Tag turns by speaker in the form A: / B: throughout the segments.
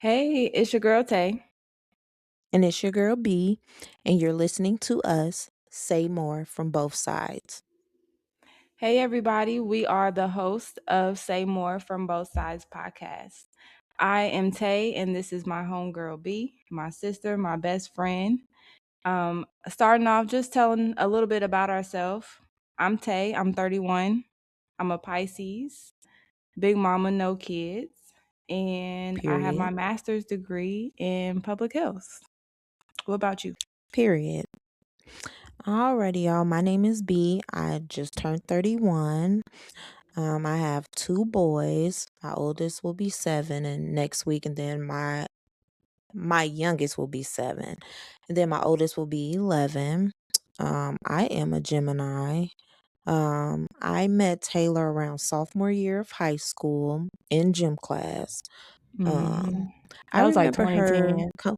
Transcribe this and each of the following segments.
A: Hey, it's your girl Tay.
B: And it's your girl B, and you're listening to us say more from both sides.
A: Hey, everybody. We are the host of Say More from Both Sides podcast. I am Tay, and this is my homegirl B, my sister, my best friend. Starting off, just telling a little bit about ourselves. I'm Tay. I'm 31. I'm a Pisces, big mama, no kids, and I have my
B: Period.
A: master's degree in public health. What about you?
B: Period. Alrighty, y'all. My name is B. I just turned 31. I have two boys. My oldest will be 7 and next week, and then my youngest will be 7. And then my oldest will be 11. I am a Gemini. I met Taylor around sophomore year of high school in gym class. Um,
A: hmm
B: I
A: That was like
B: remember her
A: 2010.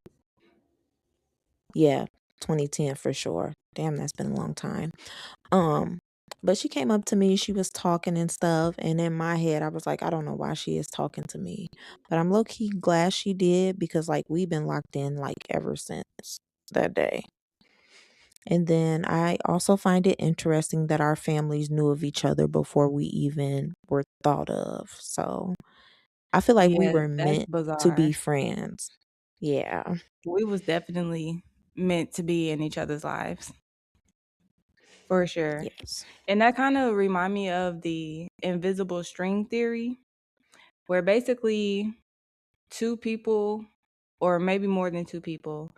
B: yeah, 2010 for sure. Damn, that's been a long time. Um, but she came up to me, she was talking and stuff, and in my head, I was like, I don't know why she is talking to me. But I'm low key glad she did because like we've been locked in like ever since that day. And then I also find it interesting that our families knew of each other before we even were thought of. So I feel like we
A: Yeah,
B: were
A: that's
B: meant to be
A: bizarre.
B: friends. Yeah.
A: We was definitely meant to be in each other's lives, for sure.
B: Yes.
A: And that kind of remind me of the invisible string theory, where basically two people, or maybe more than two people,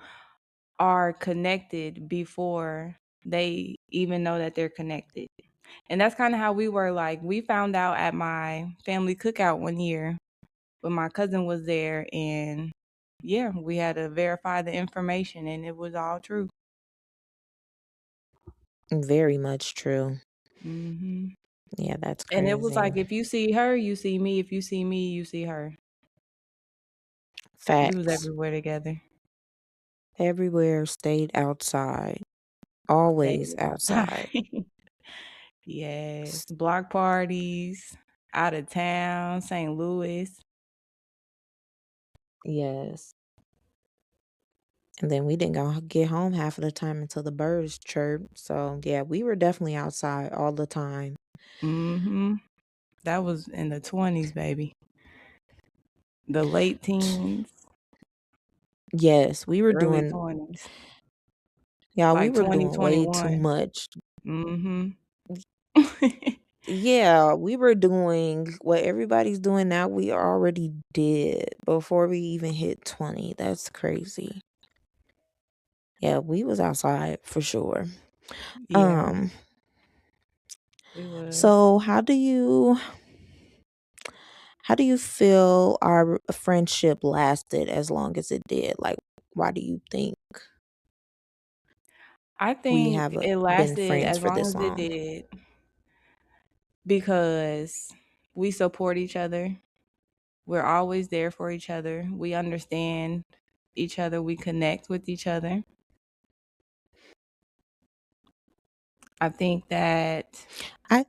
A: are connected before they even know that they're connected. And that's kind of how we were. Like, we found out at my family cookout one year when my cousin was there, and yeah, we had to verify the information, and it was all true.
B: Very much true.
A: hmm
B: Yeah, that's
A: And it was
B: crazy.
A: like, if you see her, you see me. If you see me, you see her. We was
B: Facts.
A: everywhere together.
B: Everywhere stayed outside.
A: Stayed
B: Always outside.
A: outside. Yes.
B: S-
A: Block parties, out of town, St. Louis.
B: Yes. And then we didn't go get home half of the time until the birds chirped. So yeah, we were definitely outside all the time.
A: hmm That was in the 20s, baby. The late teens,
B: Yes, we were
A: early
B: doing
A: 20s,
B: yeah, we
A: like
B: were doing way too
A: 2021.
B: much.
A: hmm
B: Yeah, we were doing what everybody's doing now. We already did before we even hit 20. That's crazy. Yeah, we was outside for sure.
A: Yeah,
B: Um,
A: we was.
B: so how do you feel our friendship lasted as long as it did? Like, why do you think
A: I
B: we
A: think
B: have
A: it
B: been
A: lasted
B: friends
A: as
B: for
A: long
B: this
A: as it
B: long?
A: did because we support each other. We're always there for each other. We understand each other. We connect with each other. I think that
B: I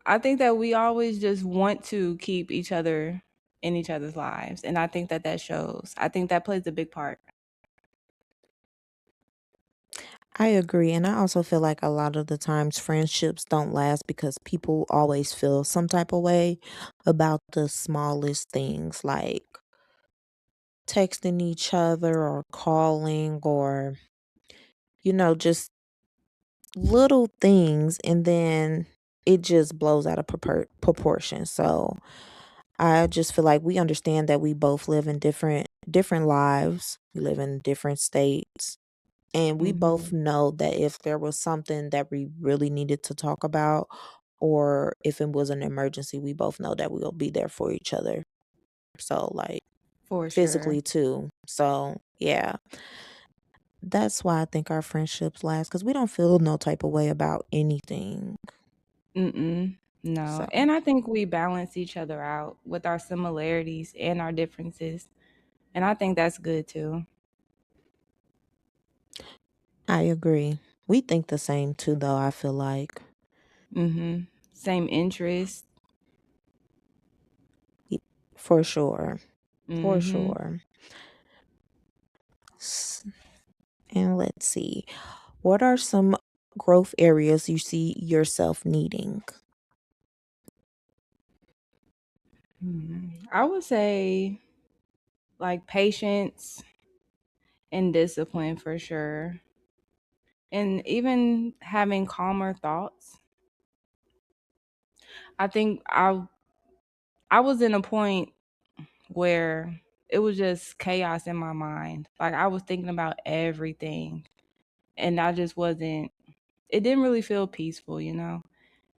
A: I think that we always just want to keep each other in each other's lives, and I think that that shows. I think that plays a big part.
B: I agree, and I also feel like a lot of the times friendships don't last because people always feel some type of way about the smallest things, like texting each other or calling or just little things, and then it just blows out of proportion. So I just feel like we understand that we both live in different lives. We live in different states. And we both
A: Mhm.
B: know that if there was something that we really needed to talk about or if it was an emergency, we both know that we'll be there for each other. So like
A: For sure.
B: physically too. So yeah, that's why I think our friendships last because we don't feel no type of way about anything.
A: Mm-mm. No.
B: So
A: And I think we balance each other out with our similarities and our differences. And I think that's good too.
B: I agree. We think the same too, though, I feel like.
A: Same interests.
B: Y- For sure. For
A: Mhm.
B: sure. S- And let's see. What are some growth areas you see yourself needing?
A: I would say like patience and discipline for sure. And even having calmer thoughts. I think I was in a point where it was just chaos in my mind. Like I was thinking about everything and I just wasn't it didn't really feel peaceful, you know.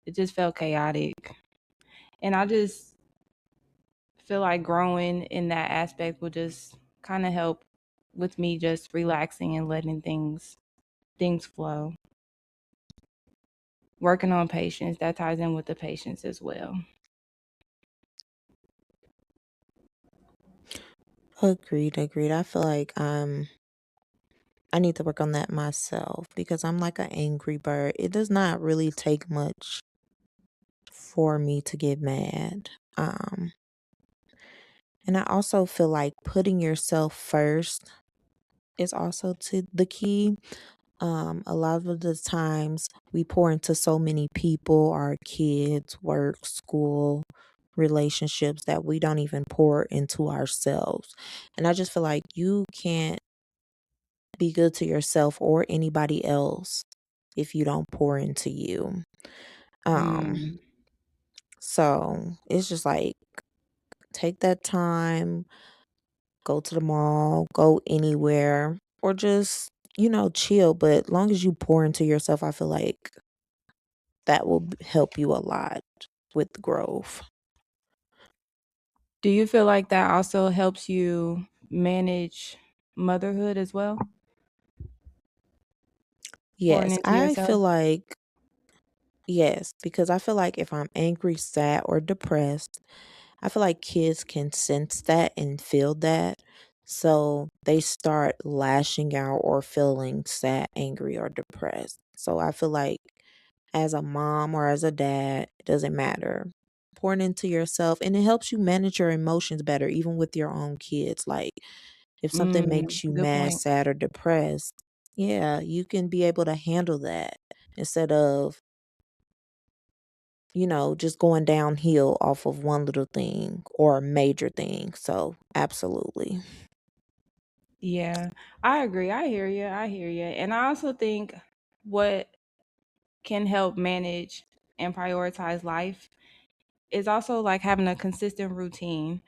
A: It just felt chaotic. And I just feel like growing in that aspect will just kind of help with me just relaxing and letting things flow. Working on patience, that ties in with the patience as well.
B: Agreed, agreed. I feel like I need to work on that myself because I'm like an angry bird. It does not really take much for me to get mad. And I also feel like putting yourself first is also to the key. A lot of the times we pour into so many people, our kids, work, school, relationships that we don't even pour into ourselves. And I just feel like you can't be good to yourself or anybody else if you don't pour into you. Um,
A: Mm.
B: so it's just like take that time, go to the mall, go anywhere, or just, chill. But long as you pour into yourself, I feel like that will help you a lot with growth.
A: Do you feel like that also helps you manage motherhood as well? Pouring
B: Yes,
A: into
B: I
A: yourself?
B: feel like, yes, because I feel like if I'm angry, sad, or depressed, I feel like kids can sense that and feel that. So they start lashing out or feeling sad, angry, or depressed. So I feel like as a mom or as a dad, it doesn't matter. Pouring into yourself and it helps you manage your emotions better, even with your own kids. Like if something makes you
A: Good
B: mad,
A: point.
B: sad, or depressed, yeah, you can be able to handle that instead of, just going downhill off of one little thing or a major thing. So, absolutely.
A: Yeah, I agree. I hear you. I hear you. And I also think what can help manage and prioritize life is also like having a consistent routine,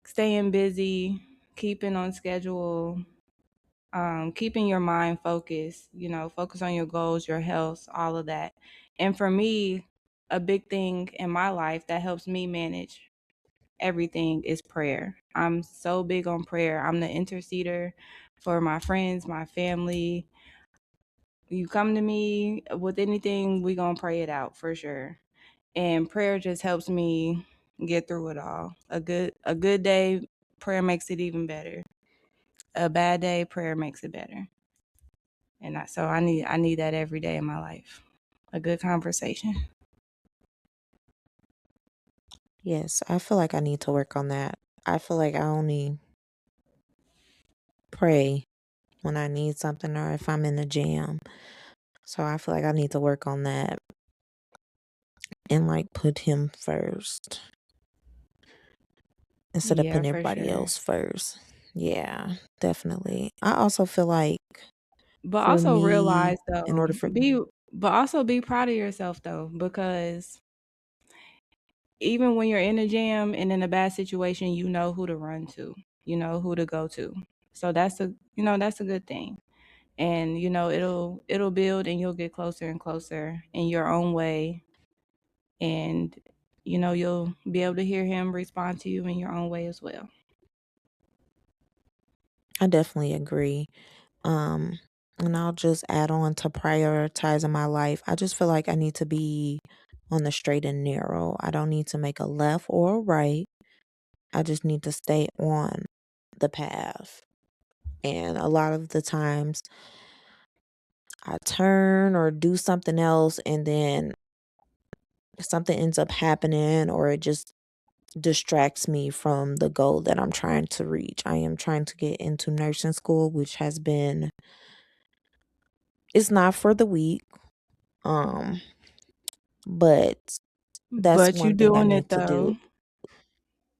A: staying busy, keeping on schedule, keeping your mind focused, focus on your goals, your health, all of that. And for me, a big thing in my life that helps me manage everything is prayer. I'm so big on prayer. I'm the interceder for my friends, my family. You come to me with anything, we going to pray it out for sure. And prayer just helps me get through it all. A good day, prayer makes it even better. A bad day, prayer makes it better. And so I need that every day in my life. A good conversation.
B: Yes, I feel like I need to work on that. I feel like I only pray when I need something or if I'm in a jam. So, I feel like I need to work on that and like put him first instead of
A: Yeah,
B: putting
A: for
B: everybody
A: sure.
B: else first. Yeah, definitely. I also feel like
A: But
B: for
A: also
B: me,
A: realize
B: in
A: though,
B: order for
A: but also be proud of yourself though, because even when you're in a jam and in a bad situation, you know who to run to, you know who to go to. So that's a good thing. And it'll build and you'll get closer and closer in your own way. And you'll be able to hear him respond to you in your own way as well.
B: I definitely agree. Um, and I'll just add on to prioritizing my life. I just feel like I need to be on the straight and narrow. I don't need to make a left or a right. I just need to stay on the path. And a lot of the times I turn or do something else and then something ends up happening or it just distracts me from the goal that I'm trying to reach. I am trying to get into nursing school, which has been it's not for the weak. Um, but that's
A: But you
B: one thing I
A: doing it
B: need to do.
A: though,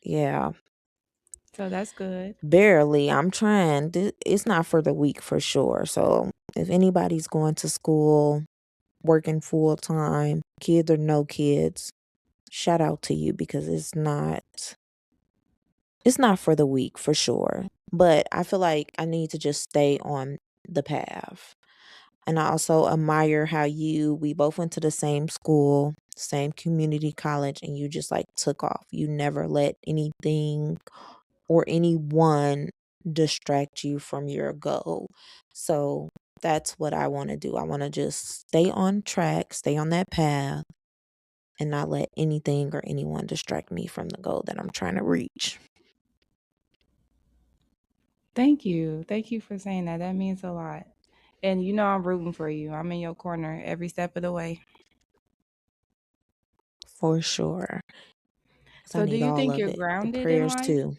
B: Yeah,
A: so that's good.
B: barely. I'm trying. It's not for the weak for sure. So if anybody's going to school, working full time, kids or no kids, shout out to you because it's not for the weak for sure. But I feel like I need to just stay on the path. And I also admire how we both went to the same school, same community college, and you just like took off. You never let anything or anyone distract you from your goal. So that's what I want to do. I want to just stay on track, stay on that path, and not let anything or anyone distract me from the goal that I'm trying to reach.
A: Thank you. Thank you for saying that. That means a lot. And you know I'm rooting for you. I'm in your corner every step of the way.
B: For sure. Because I
A: So do
B: need
A: you
B: all
A: think
B: of
A: you're
B: it. The
A: grounded in
B: prayers
A: life?
B: too.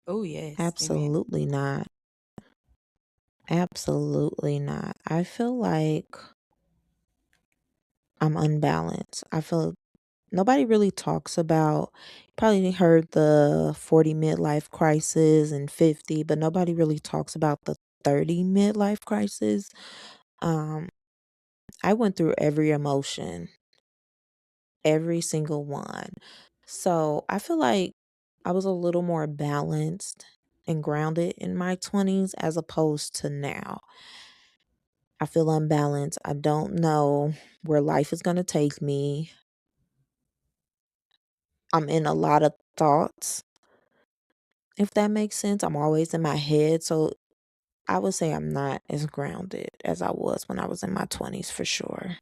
A: Oh, yes. Amen.
B: Absolutely not. Absolutely not. I feel like I'm unbalanced. I feel nobody really talks about probably heard the 40 midlife crisis and 50, but nobody really talks about the 30 midlife crisis. Um, I went through every emotion, every single one. So I feel like I was a little more balanced and grounded in my 20s as opposed to now. I feel unbalanced. I don't know where life is going to take me. I'm in a lot of thoughts, if that makes sense. I'm always in my head. So I would say I'm not as grounded as I was when I was in my 20s for sure.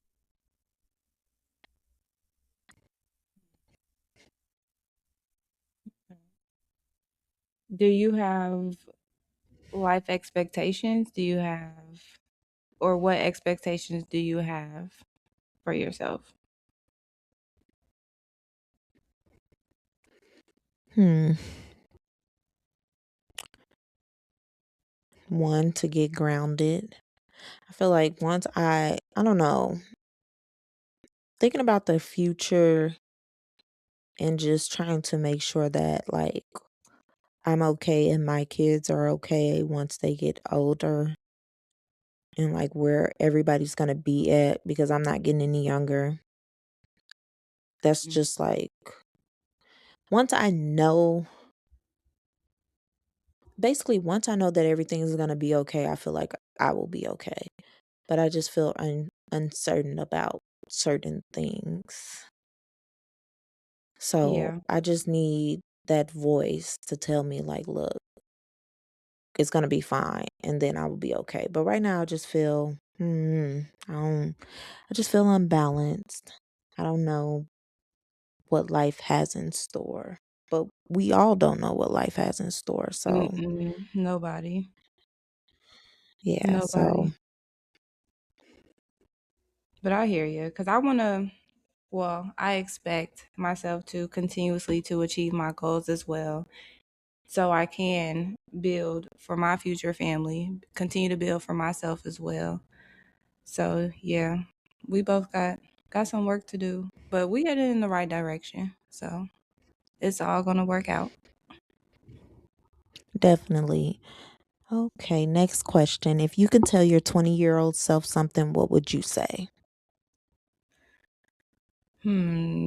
A: Do you have life expectations? Do you have, or what expectations do you have for yourself?
B: Hmm. One, to get grounded. I feel like once I don't know, thinking about the future and just trying to make sure that like I'm okay and my kids are okay once they get older and like where everybody's gonna be at because I'm not getting any younger. That's
A: Mm.
B: just like once I know basically once I know that everything is gonna be okay, I feel like I will be okay. But I just feel uncertain about certain things. So
A: Yeah.
B: I just need that voice to tell me like, look, it's gonna be fine and then I will be okay. But right now I just feel I just feel unbalanced. I don't know what life has in store. But we all don't know what life has in store. So
A: Mm-mm. Nobody.
B: yeah, so
A: Nobody. But I hear you because I want to, well, I expect myself to continuously to achieve my goals as well. So I can build for my future family, continue to build for myself as well. So yeah, we both got some work to do, but we headed in the right direction. So it's all gonna work out.
B: definitely. Okay, next question. If you could tell your 20-year-old self something, what would you say?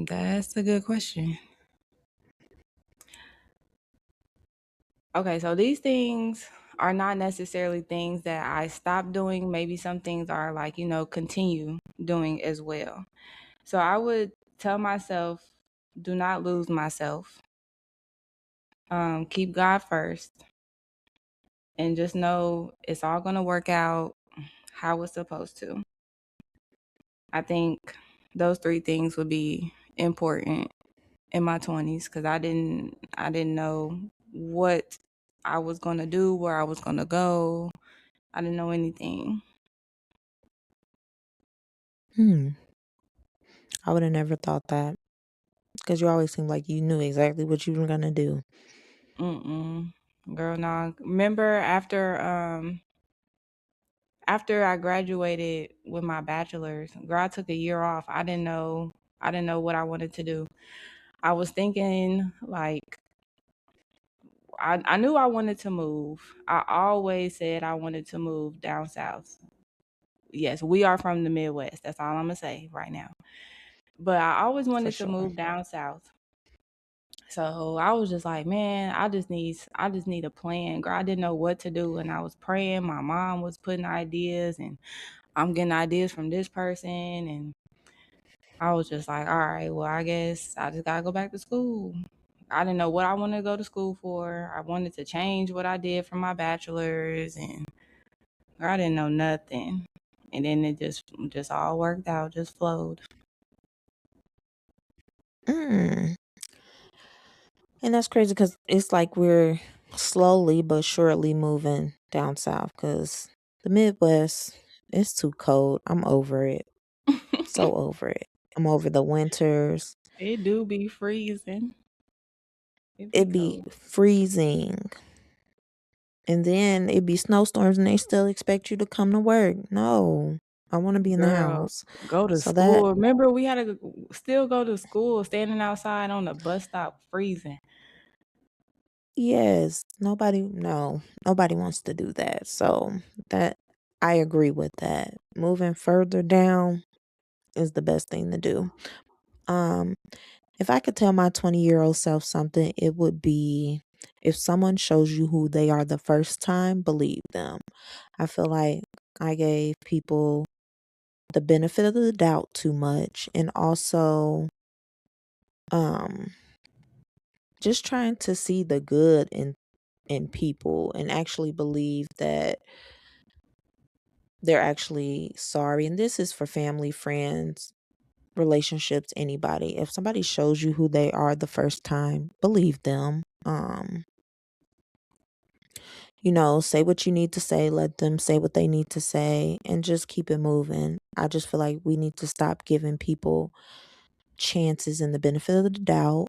A: That's a good question. Okay, so these things are not necessarily things that I stop doing. Maybe some things are like, continue doing as well. So I would tell myself, do not lose myself. Keep God first and just know it's all going to work out how it's supposed to. I think those three things would be important in my 20s because I didn't know what I was going to do, where I was going to go. I didn't know anything.
B: Hmm. I would have never thought that. 'Cause you always seem like you knew exactly what you were gonna do.
A: Mm-mm. Girl, nah. Remember after I graduated with my bachelor's, girl, I took a year off. I didn't know what I wanted to do. I was thinking like I knew I wanted to move. I always said I wanted to move down south. Yes, we are from the Midwest. That's all I'm gonna say right now. But I always
B: For
A: wanted to
B: sure.
A: move down south. So I was just like, man, I just need a plan. Girl, I didn't know what to do. And I was praying. My mom was putting ideas and I'm getting ideas from this person. And I was just like, all right, well, I guess I just gotta go back to school. I didn't know what I wanted to go to school for. I wanted to change what I did for my bachelor's and girl, I didn't know nothing. And then it just all worked out, just flowed.
B: Mm. And that's crazy because it's like we're slowly but surely moving down south because the Midwest, it's too cold. I'm over it. So over it. I'm over the winters.
A: It do be freezing. It be
B: It be
A: cold.
B: freezing. And then it be snowstorms and they still expect you to come to work. No, I want to be in the
A: Girl,
B: house.
A: go to
B: So that,
A: school. Remember, we had to still go to school, standing outside on the bus stop, freezing.
B: yes, nobody wants to do that. So that, I agree with that. Moving further down is the best thing to do. Um, if I could tell my 20-year-old self something, it would be if someone shows you who they are the first time, believe them. I feel like I gave people the benefit of the doubt too much, and also um just trying to see the good in people and actually believe that they're actually sorry. And this is for family, friends, relationships, anybody. If somebody shows you who they are the first time, believe them. Say what you need to say, let them say what they need to say, and just keep it moving. I just feel like we need to stop giving people chances and the benefit of the doubt.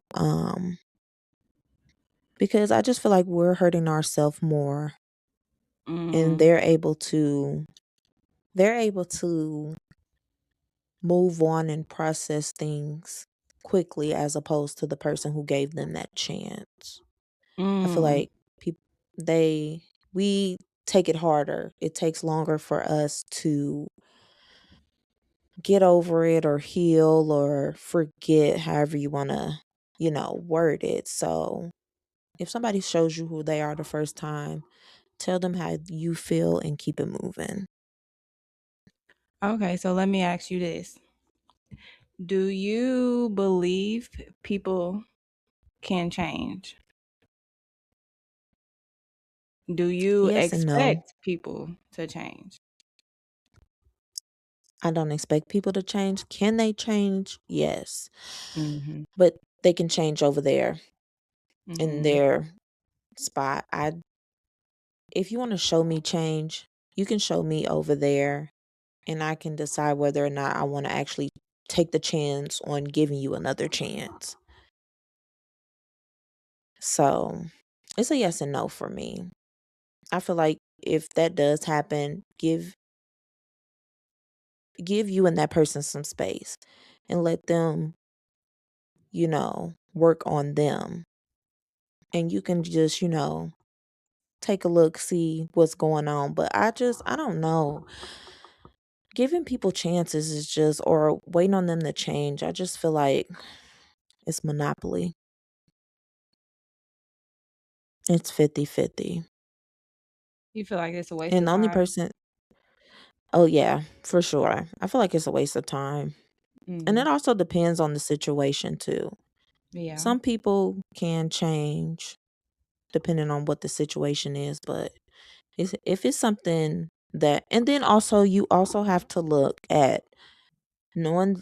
B: Because I just feel like we're hurting ourselves more, and
A: Mm,
B: they're able to move on and process things quickly as opposed to the person who gave them that chance. I feel
A: mm.
B: like people they we take it harder. It takes longer for us to get over it or heal or forget, however you want to, word it. So, if somebody shows you who they are the first time, tell them how you feel and keep it moving.
A: Okay, so let me ask you this. Do you believe people can change? Do you
B: Yes and no.
A: expect people to change?
B: I don't expect people to change. Can they change? Yes.
A: Mhm.
B: But they can change over there in
A: Mhm.
B: their spot. I If you want to show me change, you can show me over there and I can decide whether or not I want to actually take the chance on giving you another chance. So, it's a yes and no for me. I feel like if that does happen, give you and that person some space and let them, work on them. And you can just, take a look, see what's going on. But I don't know. Giving people chances is just, or waiting on them to change. I just feel like it's monopoly. It's 50-50.
A: You feel like it's a waste
B: And
A: of
B: the only
A: time?
B: person, oh yeah, for sure. I feel like it's a waste of time. And
A: Mm.
B: it also depends on the situation too.
A: Yeah.
B: Some people can change depending on what the situation is, but if it's something that, and then also you also have to look at knowing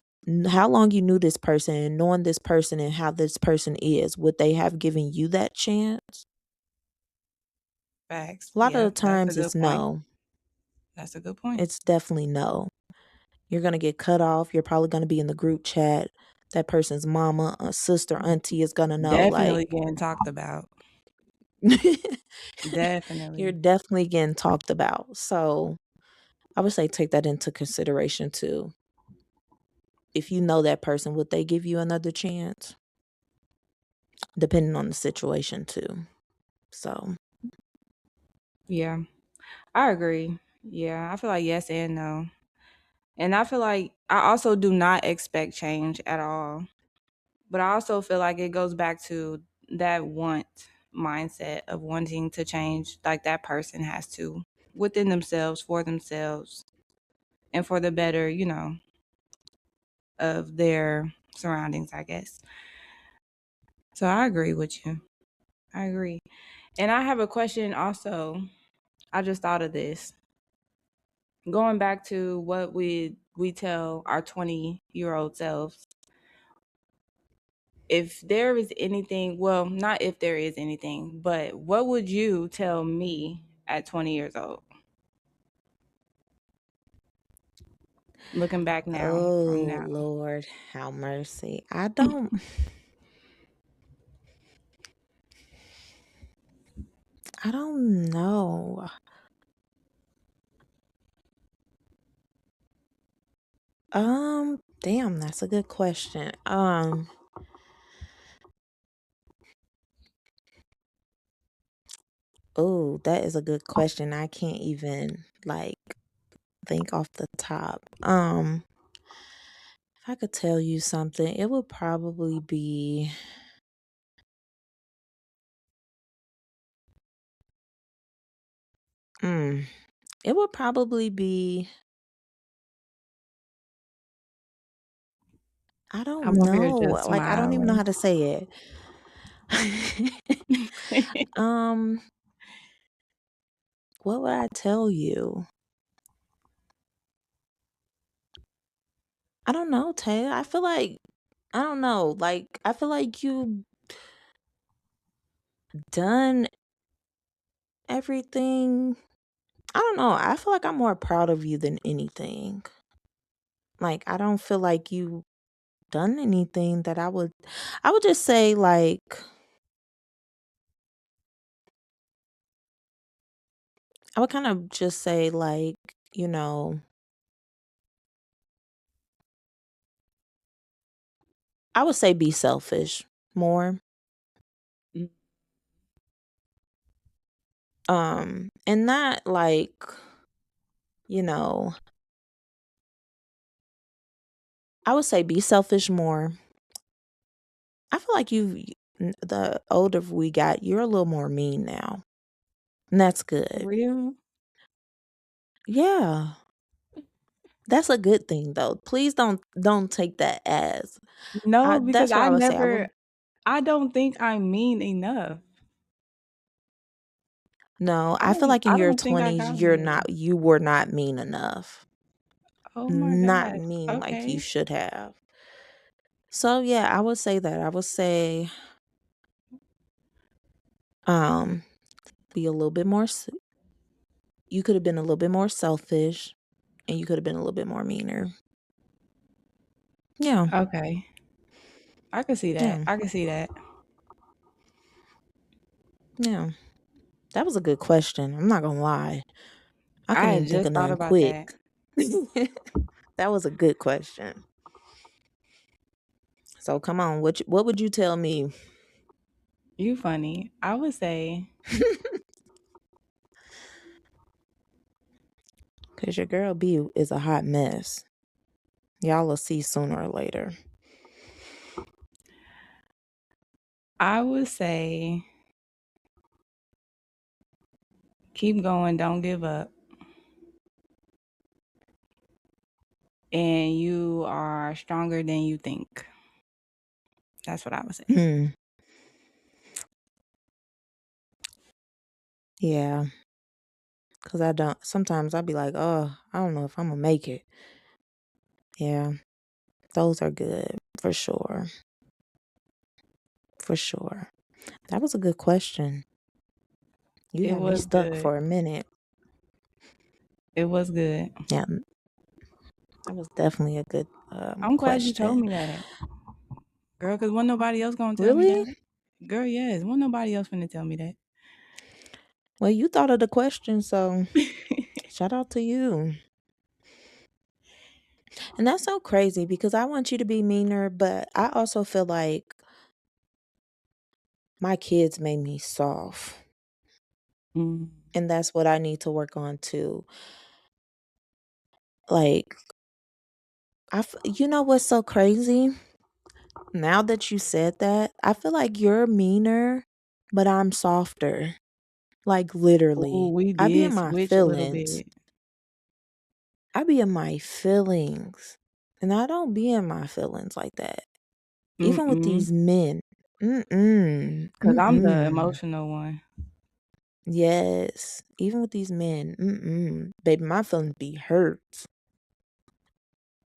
B: how long you knew this person and knowing this person and how this person is. Would they have given you that chance?
A: Facts.
B: A lot of the
A: Yep, that's a
B: times
A: good
B: it's
A: point.
B: no.
A: That's a good point.
B: It's definitely no. You're going to get cut off. You're probably going to be in the group chat. that person's mama, sister, auntie is gonna know, like
A: Definitely getting talked about.
B: you're
A: Definitely.
B: definitely getting talked about. So I would say take that into consideration too. If you know that person, would they give you another chance? Depending on the situation too. So
A: Yeah, I agree. Yeah, I feel like yes and no. And I feel like I also do not expect change at all. But I also feel like it goes back to that want mindset of wanting to change, like that person has to within themselves, for themselves, and for the better, of their surroundings, I guess. So I agree with you. I agree. And I have a question also. I just thought of this. Going back to what we tell our 20-year-old selves, if there is anything, well, not if there is anything, but what would you tell me at 20 years old? Looking back now, from
B: oh
A: now.
B: Lord, have mercy. I don't know. Damn, that's a good question. Oh, that is a good question. I can't even like think off the top. If I could tell you something, it would probably be mm, it would probably be I don't
A: I'm over here
B: know.
A: just
B: Like I don't even know
A: smiling.
B: how to say it. um, what would I tell you? I don't know, Tay. I feel like I don't know. Like I feel like you done everything. I don't know. I feel like I'm more proud of you than anything. Like I don't feel like you done anything that I would just say like I would kind of just say like, you know, I would say be selfish more. And not like, you know, I would say be selfish more. I feel like the older we got, you're a little more mean now. And that's
A: For
B: good.
A: real?
B: Yeah. That's a good thing though. Please don't take that as
A: No, because
B: that's what I would say.
A: I don't think I'm mean enough.
B: No, I feel like in
A: I
B: your
A: don't think I
B: 20s
A: got mean.
B: you were not mean enough.
A: Oh my
B: Not
A: gosh.
B: mean like you
A: Okay.
B: should have. So yeah, I would say that. I would say um be a little bit more you could have been a little bit more selfish and you could have been a little bit more meaner. Yeah.
A: Okay. I can see that.
B: Yeah.
A: I can see that.
B: Yeah. That was a good question. I'm not going to lie. I
A: I
B: couldn't
A: had
B: even think
A: just
B: of
A: thought
B: nothing
A: about
B: quick.
A: that.
B: That was a good question. So come on, what would you tell me?
A: You funny. I would say
B: Cuz your girl B is a hot mess. Y'all will see sooner or later.
A: I would say keep going, don't give up. And you are stronger than you think. That's what I would say.
B: Hmm. Yeah, cuz I don't sometimes I'll be like, "Oh, I don't know if I'm going to make it." Yeah, those are good for sure. For sure. That was a good question. You
A: It
B: had me
A: was
B: stuck
A: good.
B: for a minute.
A: It was good.
B: Yeah, that was definitely a good
A: I'm glad you told
B: question.
A: me that. Girl, cause wasn't nobody else gonna tell me
B: Really?
A: that. Girl, yes, wasn't nobody else finna tell me that.
B: Well, you thought of the question, so shout out to you. And that's so crazy because I want you to be meaner, but I also feel like my kids made me soft.
A: Mm.
B: And that's what I need to work on too. Like, you know what's so crazy? Now that you said that, I feel like you're meaner, but I'm softer. Like,
A: Ooh,
B: literally.
A: we
B: I be in
A: did
B: my
A: switch a little
B: feelings.
A: bit.
B: I be in my feelings. And I don't be in my feelings like that. Even with
A: Mm-mm.
B: these men. Mm-mm.
A: Cause I'm the
B: Mm-mm.
A: emotional one.
B: Yes. Even with these men. Mm-mm. Baby, my feelings be hurt.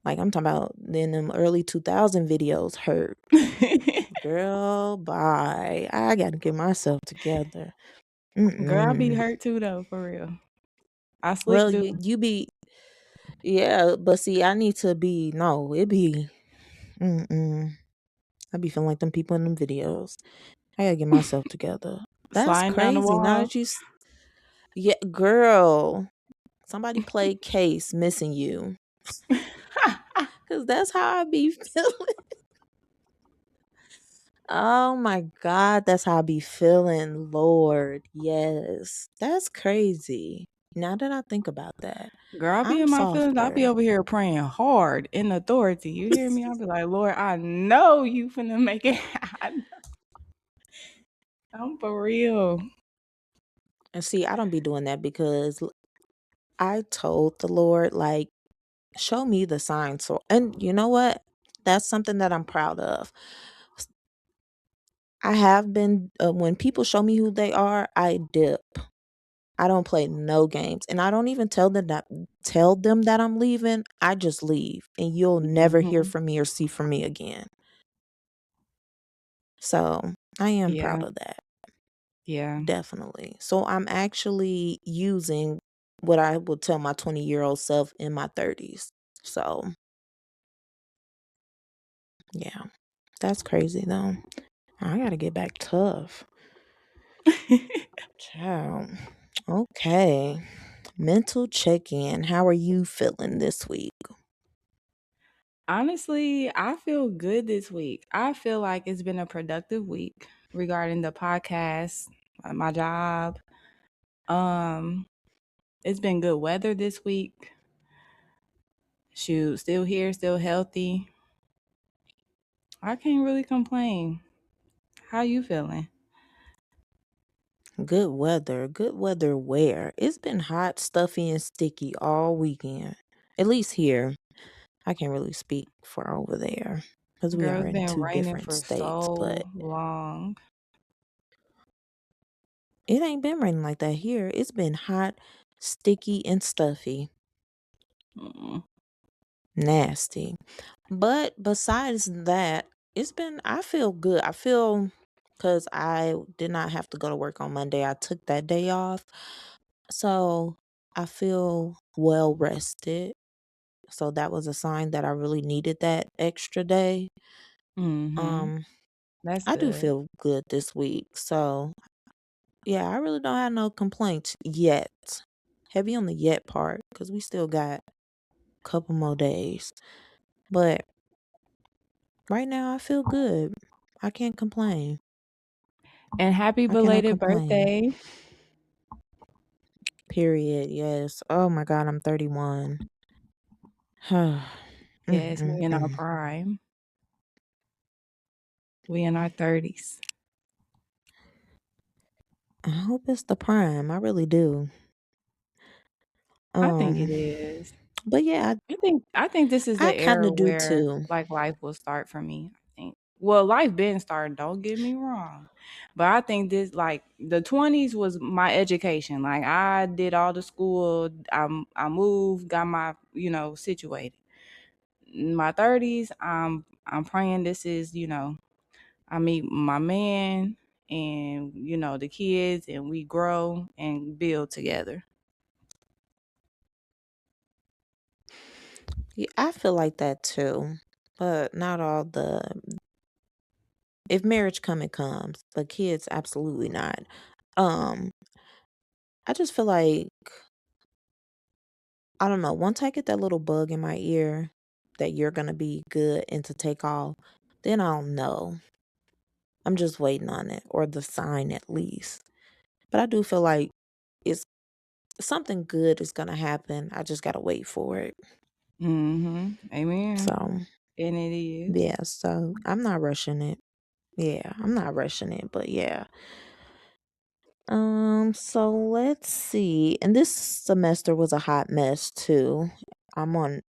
B: Like, I'm talking about in them early 2000 videos hurt. Girl, bye. I gotta get myself together.
A: Girl, I be
B: Mm-mm.
A: hurt too though, for real. I slick
B: Well,
A: do.
B: you be yeah, but see, I need to be no, it be mm-mm. I be feeling like them people in them videos. I gotta get myself together. That's
A: Sliding down the
B: crazy. Now
A: wall.
B: that yeah, girl, somebody played case missing you. Cause that's how I be feeling. Oh my God, that's how I be feeling, Lord. Yes. That's crazy. Now that I think about that,
A: Girl, I be
B: I'm
A: in my feelings. I be
B: softer.
A: over here praying hard in authority. You hear me? I be like, Lord, I know you finna make it. I'm for real.
B: And see, I don't be doing that because I told the Lord, like, show me the signs. So, and you know what? That's something that I'm proud of. I have been, when people show me who they are, I dip. I don't play no games. And I don't even tell them that I'm leaving. I just leave. And you'll never hear
A: Hmm.
B: from me or see from me again. So I am proud
A: Yeah,
B: of that.
A: yeah.
B: Definitely. So I'm actually using what I would tell my 20-year-old self in my 30s. So yeah, that's crazy though. I gotta get back tough. Child. Okay. Mental check-in. How are you feeling this week?
A: Honestly, I feel good this week. I feel like it's been a productive week regarding the podcast, my job. Um, it's been good weather this week. Shoot, still here, still healthy. I can't really complain. How you feeling?
B: Good weather. Good weather where? It's been hot, stuffy, and sticky all weekend. At least here. I can't really speak for over there because we
A: Girl,
B: are
A: it's
B: in
A: been
B: two
A: raining
B: different
A: for
B: states, but
A: so long.
B: it ain't been raining like that here. It's been hot, sticky, and stuffy.
A: Mm.
B: Nasty. But besides that, I feel good. I feel because I did not have to go to work on Monday. I took that day off. So I feel well rested. So that was a sign that I really needed that extra day.
A: Mhm.
B: Um,
A: That's
B: I do
A: good.
B: feel good this week. So yeah, I really don't have no complaints yet. Heavy on the yet part because we still got a couple more days. But right now I feel good. I can't complain.
A: And happy
B: I cannot
A: belated
B: complain.
A: birthday.
B: Period. Yes. Oh my God, I'm 31.
A: Yes, we in our
B: Mm-mm-mm.
A: prime. We in our 30s.
B: I hope it's the prime. I really do.
A: I think it
B: Um,
A: is.
B: but yeah,
A: I think this is
B: I
A: the
B: kind
A: era
B: of do
A: where
B: too.
A: like life will start for me. I think. Well, life been started, don't get me wrong. But I think this like the 20s was my education. Like I did all the school, I moved, got my, situated. In my 30s, I'm praying this is, I meet my man and the kids and we grow and build together.
B: Yeah, I feel like that too. But not all the If marriage come, it comes, but kids, absolutely not. Um, I just feel like, I don't know, once I get that little bug in my ear that you're gonna be good and to take off, then I'll know. I'm just waiting on it, or the sign at least. But I do feel like it's something good is gonna happen. I just gotta wait for it.
A: Amen.
B: So
A: And it is.
B: yeah, so I'm not rushing it. Yeah, I'm not rushing it, but yeah. So let's see. And this semester was a hot mess too. I'm on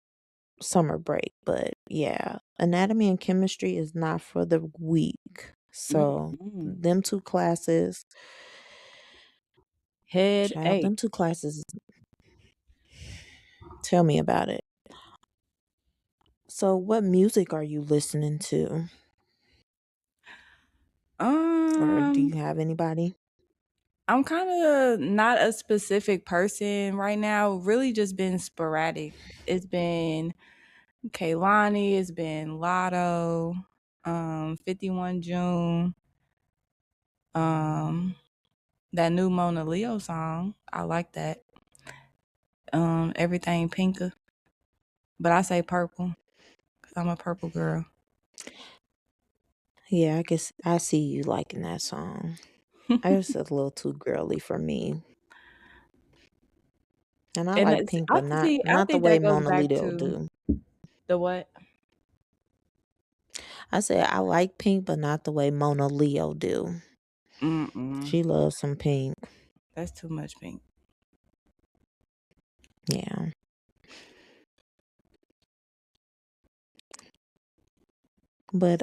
B: summer break, but yeah, anatomy and chemistry is not for the weak. So
A: Mm-mm.
B: them two classes, child,
A: Headache.
B: them two classes, tell me about it. So what music are you listening to? Or do
A: Um,
B: you have anybody?
A: I'm kind of not a specific person right now. Really, just been sporadic. It's been Kaylani. It's been Lotto. 51 June. Um, that new Mona Leo song. I like that. Everything Pinka, but I say purple because I'm a purple girl.
B: Yeah, I guess I see you liking that song. I just a little too girly for me. And I
A: And
B: like
A: it's,
B: Pink,
A: I
B: but
A: see. I
B: not the
A: think
B: way
A: that goes
B: Mona
A: back
B: Leo
A: to
B: do.
A: the what?
B: I said I like Pink, but not the way Mona Leo do.
A: Mm-mm.
B: She loves some Pink.
A: That's too much pink.
B: Yeah. But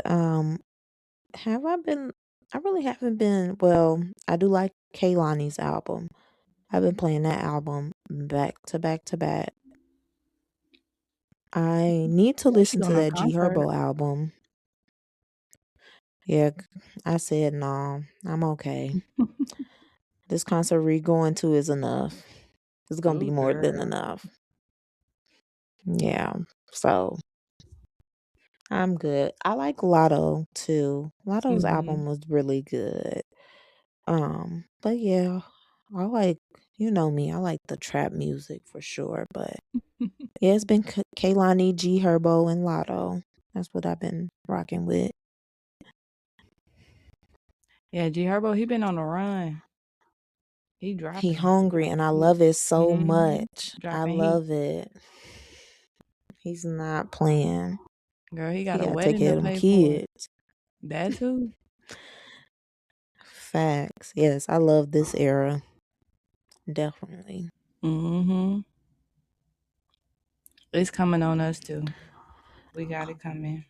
B: have I been I really haven't been, well, I do like Kaylani's album. I've been playing that album back to back to back. I need to
A: Yeah, she
B: listen to
A: going on
B: that G
A: concert.
B: Herbo album. Yeah, I said no, I'm okay. This concert we going to is enough. It's gonna be
A: Oh,
B: more than
A: girl.
B: enough. Yeah. So I'm good. I like Lotto too. Lotto's
A: Mhm.
B: album was really good. But yeah, I like, you know me, I like the trap music for sure. But yeah, it's been Kaylani, G Herbo, and Lotto. That's what I've been rocking with.
A: Yeah, G Herbo, he been on the run. He
B: He
A: dropping. He
B: hungry, and
A: dropping
B: I
A: heat.
B: love it so
A: Mhm.
B: much. I
A: Dropping heat.
B: love it. He's not playing.
A: Girl, he
B: He
A: got a
B: gotta take
A: wedding
B: care
A: to
B: of them
A: pay for.
B: kids.
A: That too.
B: Facts. Yes, I love this era. Definitely.
A: Mhm. It's coming on us too. We got it coming.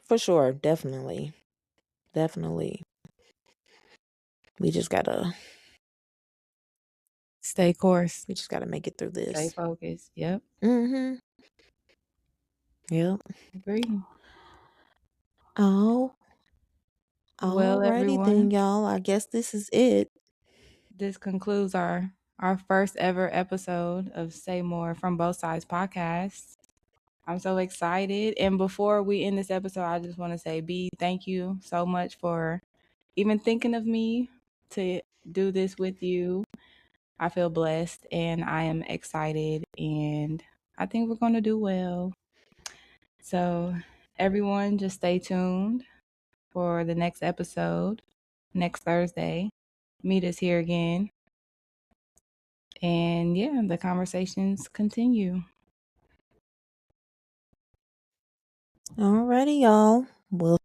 B: For sure. Definitely. Definitely. We just gotta
A: Stay course.
B: we just gotta make it through
A: Stay
B: this.
A: focused. Yep.
B: Mm-hmm. Yep.
A: Agree.
B: Oh,
A: Well,
B: alrighty then,
A: everyone,
B: y'all. I guess this is it.
A: this concludes our first ever episode of Say More from Both Sides podcast. I'm so excited. And before we end this episode, I just want to say, B, thank you so much for even thinking of me to do this with you. I feel blessed and I am excited and I think we're going to do well. So, everyone, just stay tuned for the next episode next Thursday. Meet us here again. And yeah, the conversations continue.
B: Alrighty, y'all. We'll